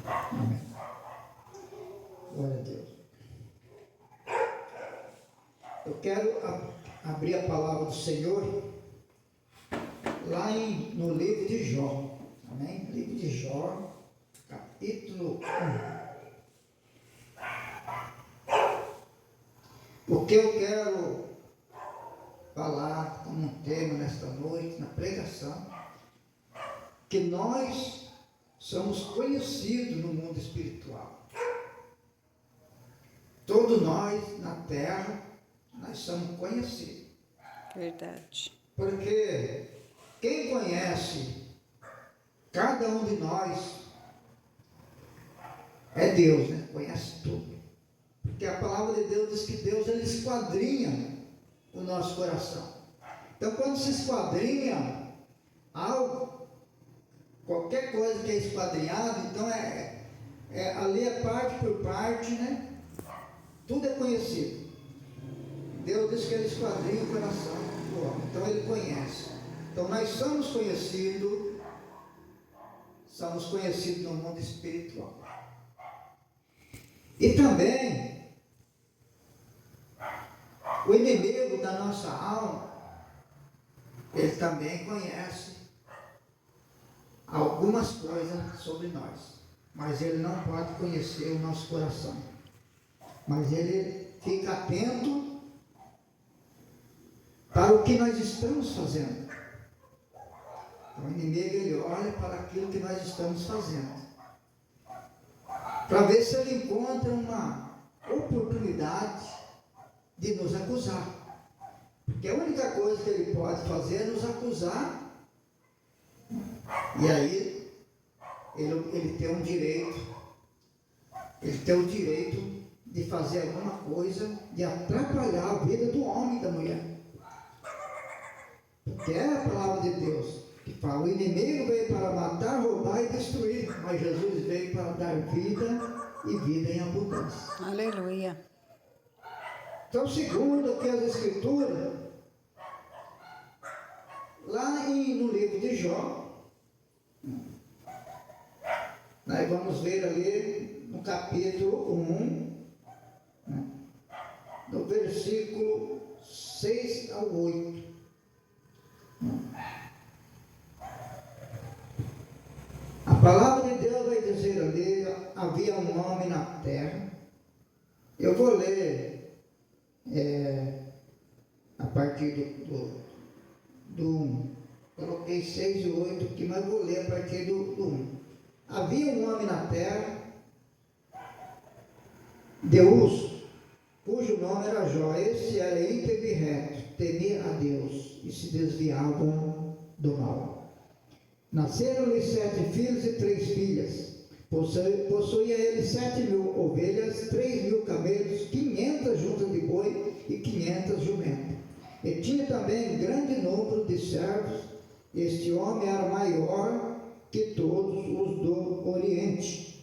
Amém. Glória a Deus. Eu quero abrir a palavra do Senhor lá no livro de Jó. Amém? Livro de Jó, capítulo 1. Porque eu quero falar como um tema nesta noite, na pregação, que nós somos conhecidos no mundo espiritual. Todos nós na terra, nós somos conhecidos. Verdade. Porque quem conhece cada um de nós é Deus, né? Conhece tudo. Porque a palavra de Deus diz que Deus, ele esquadrinha o nosso coração. Então, quando se esquadrinha algo, qualquer coisa que é esquadrinhado, então ali é parte por parte, né? Tudo é conhecido. Deus diz que ele esquadrinha o coração do homem, então ele conhece. Então nós somos conhecidos no mundo espiritual. E também o inimigo da nossa alma, ele também conhece algumas coisas sobre nós, mas ele não pode conhecer o nosso coração. Mas ele fica atento para o que nós estamos fazendo. O inimigo, ele olha para aquilo que nós estamos fazendo, para ver se ele encontra uma oportunidade de nos acusar. Porque a única coisa que ele pode fazer é nos acusar. E aí ele tem um direito, de fazer alguma coisa, de atrapalhar a vida do homem e da mulher. Porque é a palavra de Deus que fala: o inimigo veio para matar, roubar e destruir, mas Jesus veio para dar vida e vida em abundância. Aleluia. Então, segundo que as Escrituras, lá no livro de Jó, nós vamos ver ali no capítulo 1, do versículo 6 ao 8. A palavra de Deus vai dizer ali: havia um homem na terra. Eu vou ler a partir do 1. Coloquei 6 e 8 aqui, mas vou ler a partir do 1. Havia um homem na terra, Deus, cujo nome era Jó. Esse era íntegro e reto, temia a Deus e se desviava do mal. Nasceram-lhe 7 filhos e 3 filhas. Possuía ele 7.000 ovelhas, 3.000 camelos, 500 juntas de boi e 500 jumentas. E tinha também grande número de servos. Este homem era maior que todos os do Oriente.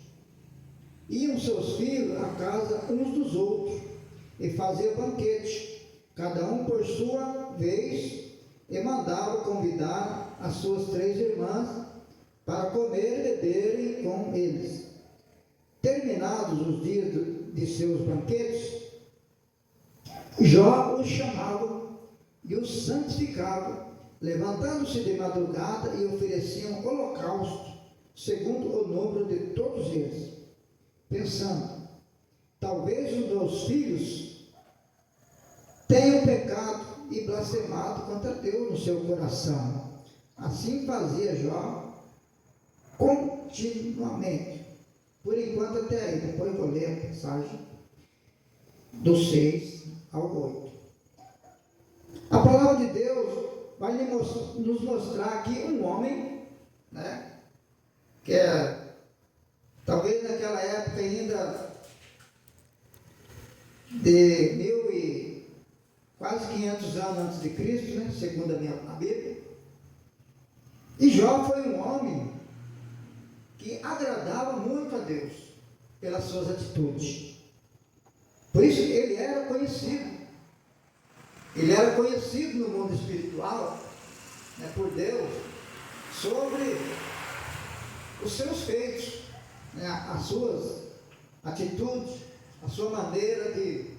Iam seus filhos à casa uns dos outros e faziam banquete, cada um por sua vez, e mandava convidar as suas 3 irmãs para comer e beberem com eles. Terminados os dias de seus banquetes, Jó os chamava e os santificava, levantando-se de madrugada, e ofereciam holocausto, segundo o número de todos eles, pensando: talvez os meus filhos tenham pecado e blasfemado contra Deus no seu coração. Assim fazia Jó continuamente. Por enquanto até aí, depois vou ler a passagem do 6 ao 8. A palavra de Deus vai nos mostrar aqui um homem, né, que talvez naquela época ainda de quase 500 anos antes de Cristo, né, segundo a Bíblia. E Jó foi um homem que agradava muito a Deus pelas suas atitudes. Por isso ele era conhecido. Ele era conhecido no mundo espiritual, né, por Deus, sobre os seus feitos. né, as suas atitudes, a sua maneira de,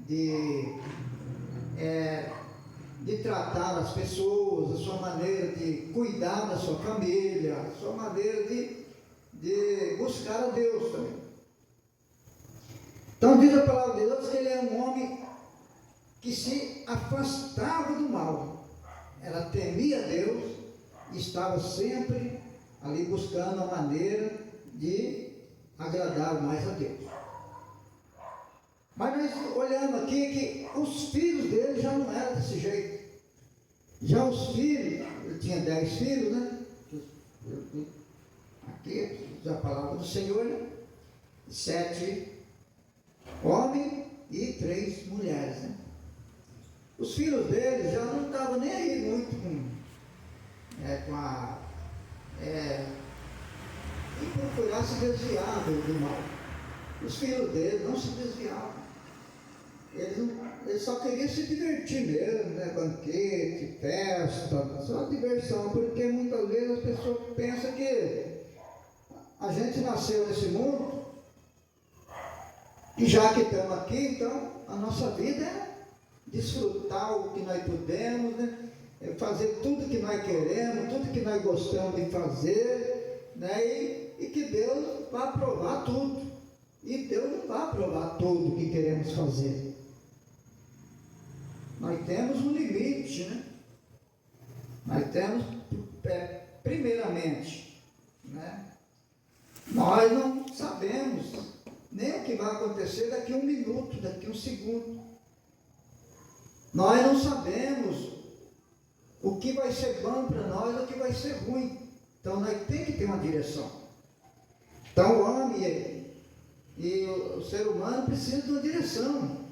de tratar as pessoas, a sua maneira de cuidar da sua família, a sua maneira de buscar a Deus também. Então diz a palavra de Deus que ele é um homem que se afastava do mal. Ela temia Deus e estava sempre ali buscando a maneira de agradar mais a Deus. Mas nós olhamos aqui que os filhos dele já não eram desse jeito. Já os filhos, ele tinha 10 filhos, né? Aqui, a palavra do Senhor, né? 7 homens e 3 mulheres, né? Os filhos dele já não estavam nem aí muito em procurar se desviar do mal. Os filhos dele não se desviavam. Eles só queriam se divertir mesmo, né? Banquete, festa, só diversão, porque muitas vezes as pessoas pensam que a gente nasceu nesse mundo e já que estamos aqui, então a nossa vida é desfrutar o que nós podemos, né? É fazer tudo que nós queremos, tudo que nós gostamos de fazer, né? E que Deus vai aprovar tudo. E Deus não vai aprovar tudo o que queremos fazer. Nós temos um limite, né? Nós temos, primeiramente, né? Nós não sabemos nem o que vai acontecer daqui a 1 minuto, daqui a 1 segundo. Nós não sabemos o que vai ser bom para nós, o que vai ser ruim. Então nós temos que ter uma direção. Então o homem e o ser humano precisam de uma direção.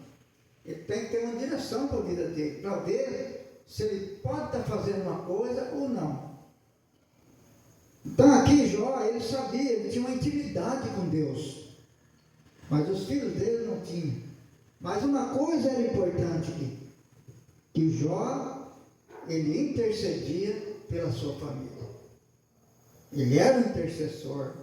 Ele tem que ter uma direção para a vida dele, para ver se ele pode estar fazendo uma coisa ou não. Então aqui Jó, ele sabia, ele tinha uma intimidade com Deus. Mas os filhos dele não tinham. Mas uma coisa era importante aqui, que Jó, ele intercedia pela sua família. Ele era um intercessor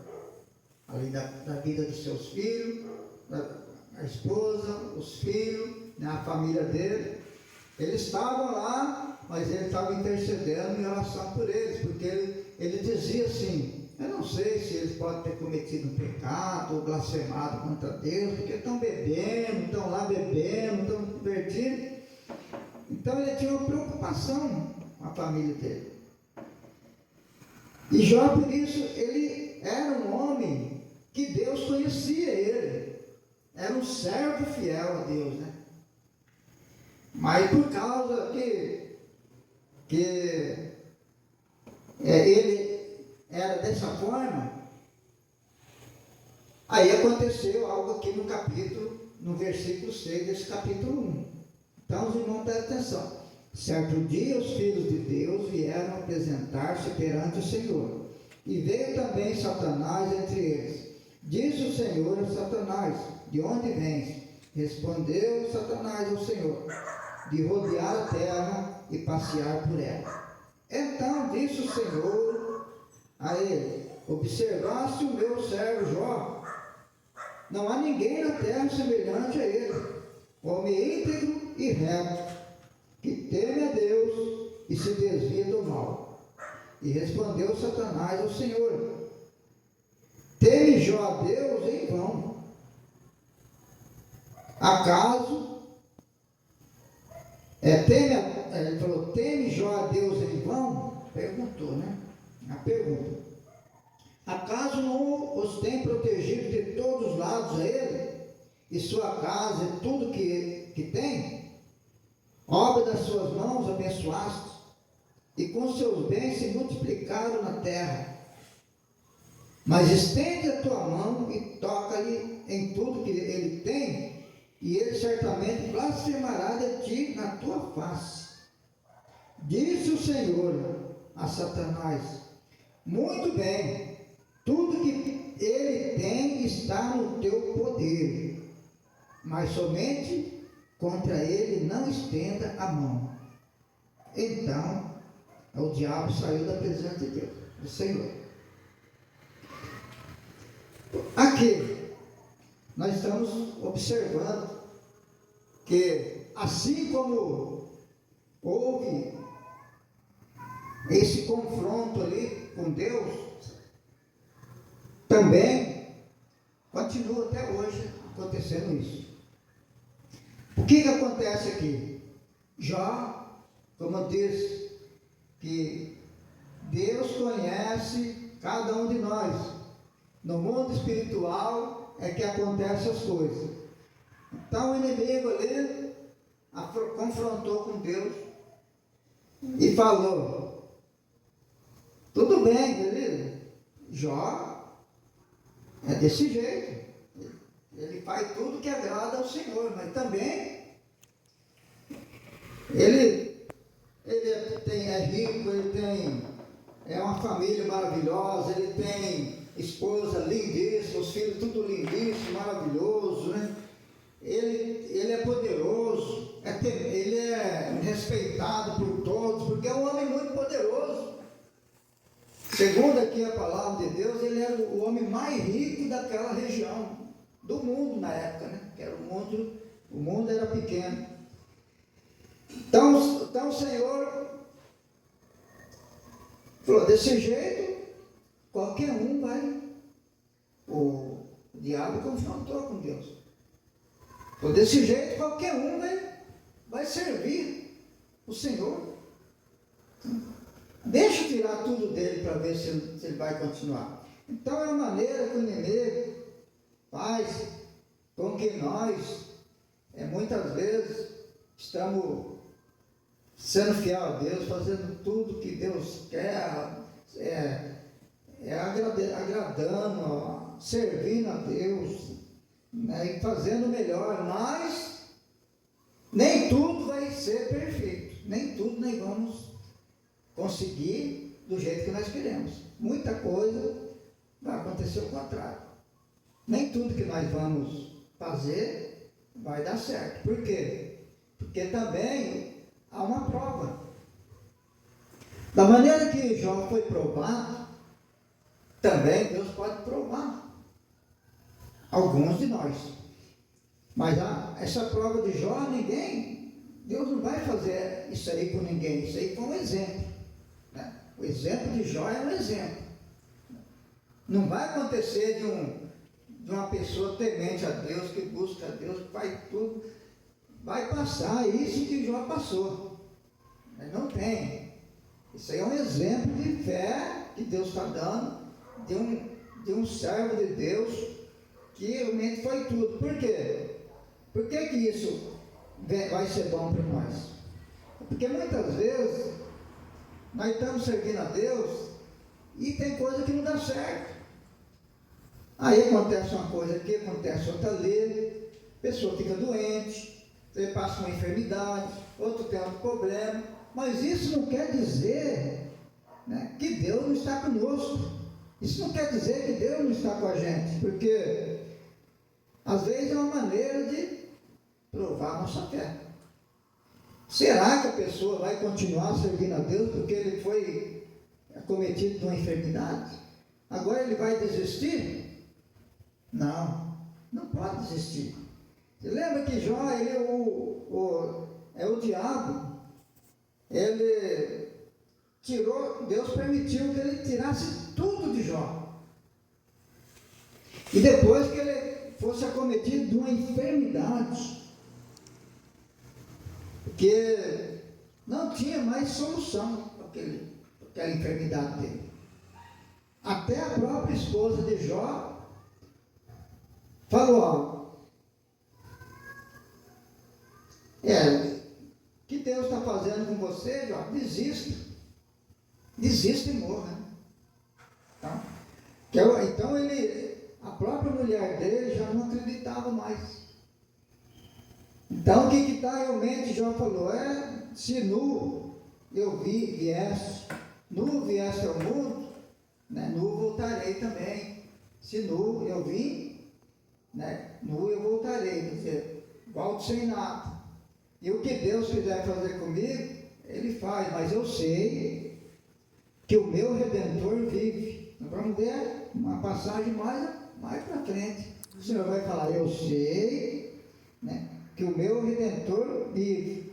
ali da vida dos seus filhos, a esposa, os filhos, né, a família dele. Eles estavam lá, mas ele estava intercedendo em oração por eles, porque ele dizia assim: eu não sei se eles podem ter cometido um pecado ou blasfemado contra Deus, porque estão bebendo, estão lá bebendo, estão divertindo. Então ele tinha uma preocupação com a família dele. E Jó, por isso, ele era um homem que Deus conhecia ele. Era um servo fiel a Deus, né? Mas por causa que ele era dessa forma, aí aconteceu algo aqui no versículo 6 desse capítulo 1. Então os irmãos prestem atenção. Certo dia os filhos de Deus vieram apresentar-se perante o Senhor, e veio também Satanás entre eles. Disse o Senhor a Satanás: de onde vens? Respondeu Satanás ao Senhor: de rodear a terra e passear por ela. Então disse o Senhor a ele: observaste o meu servo Jó? Não há ninguém na terra semelhante a ele, homem íntegro e reto, que teme a Deus e se desvia do mal. E respondeu Satanás ao Senhor: teme Jó a Deus em vão? Acaso ele falou: teme Jó a Deus em vão? Perguntou, né? A pergunta: acaso não os tem protegido de todos os lados a ele, e sua casa e tudo que tem? Obra das suas mãos abençoaste, e com seus bens se multiplicaram na terra. Mas estende a tua mão e toca-lhe em tudo que ele tem, e ele certamente blasfemará de ti na tua face. Disse o Senhor a Satanás: muito bem, tudo que ele tem está no teu poder, mas somente contra ele não estenda a mão. Então o diabo saiu da presença de Deus, do Senhor. Aqui, nós estamos observando que, assim como houve esse confronto ali com Deus, também continua até hoje acontecendo isso. O que acontece aqui? Jó, como eu disse, que Deus conhece cada um de nós. No mundo espiritual é que acontecem as coisas. Então o inimigo ali confrontou com Deus e falou: tudo bem, beleza? Jó é desse jeito. Ele faz tudo que agrada ao Senhor, mas também ele é rico, é uma família maravilhosa, ele tem esposa lindíssima, os filhos tudo lindíssimo, maravilhoso, né? Ele é poderoso, ele é respeitado por todos, porque é um homem muito poderoso. Segundo aqui a palavra de Deus, ele era o homem mais rico daquela região, do mundo na época, né? Que era o mundo era pequeno. Então o Senhor falou: desse jeito, qualquer um vai. O diabo confrontou com Deus. Falou: desse jeito, qualquer um vai servir o Senhor. Deixa eu tirar tudo dele para ver se ele vai continuar. Então é a maneira que o inimigo faz com que nós, muitas vezes, estamos sendo fiel a Deus, fazendo tudo que Deus quer, agradando, servindo a Deus, né, e fazendo o melhor, mas nem tudo vai ser perfeito, nem tudo nós vamos conseguir do jeito que nós queremos. Muita coisa vai acontecer o contrário. Nem tudo que nós vamos fazer vai dar certo. Por quê? Porque também há uma prova. Da maneira que Jó foi provado, também Deus pode provar alguns de nós. Mas essa prova de Jó, Deus não vai fazer isso aí com ninguém. Isso aí foi um exemplo, né? O exemplo de Jó é um exemplo. Não vai acontecer de uma pessoa temente a Deus, que busca a Deus, que faz tudo. Vai passar isso que Jó passou. Mas não tem. Isso aí é um exemplo de fé que Deus está dando, de um servo de Deus, que realmente foi tudo. Por quê? Por que isso vai ser bom para nós? Porque muitas vezes nós estamos servindo a Deus e tem coisa que não dá certo. Aí acontece uma coisa aqui, acontece outra ali, a pessoa fica doente, você passa uma enfermidade, outro tem outro problema, mas isso não quer dizer, né, que Deus não está conosco. Isso não quer dizer que Deus não está com a gente, porque às vezes é uma maneira de provar a nossa fé. Será que a pessoa vai continuar servindo a Deus porque ele foi acometido de uma enfermidade? Agora ele vai desistir? Não, não pode desistir. Você lembra que Jó, ele é o diabo, ele tirou, Deus permitiu que ele tirasse tudo de Jó. E depois que ele fosse acometido de uma enfermidade, porque não tinha mais solução para aquela enfermidade dele. Até a própria esposa de Jó falou algo. O que Deus está fazendo com você, Jó? Desista e morra. Então a própria mulher dele já não acreditava mais. Então o que está realmente, Jó falou, se nu viesse ao mundo, né, nu voltarei também. Se nu eu vim, né, nu eu voltarei. Quer dizer, volto sem nada. E o que Deus quiser fazer comigo, Ele faz, mas eu sei que o meu Redentor vive. Nós vamos ver uma passagem mais para frente. O Senhor vai falar, eu sei, né, que o meu Redentor vive.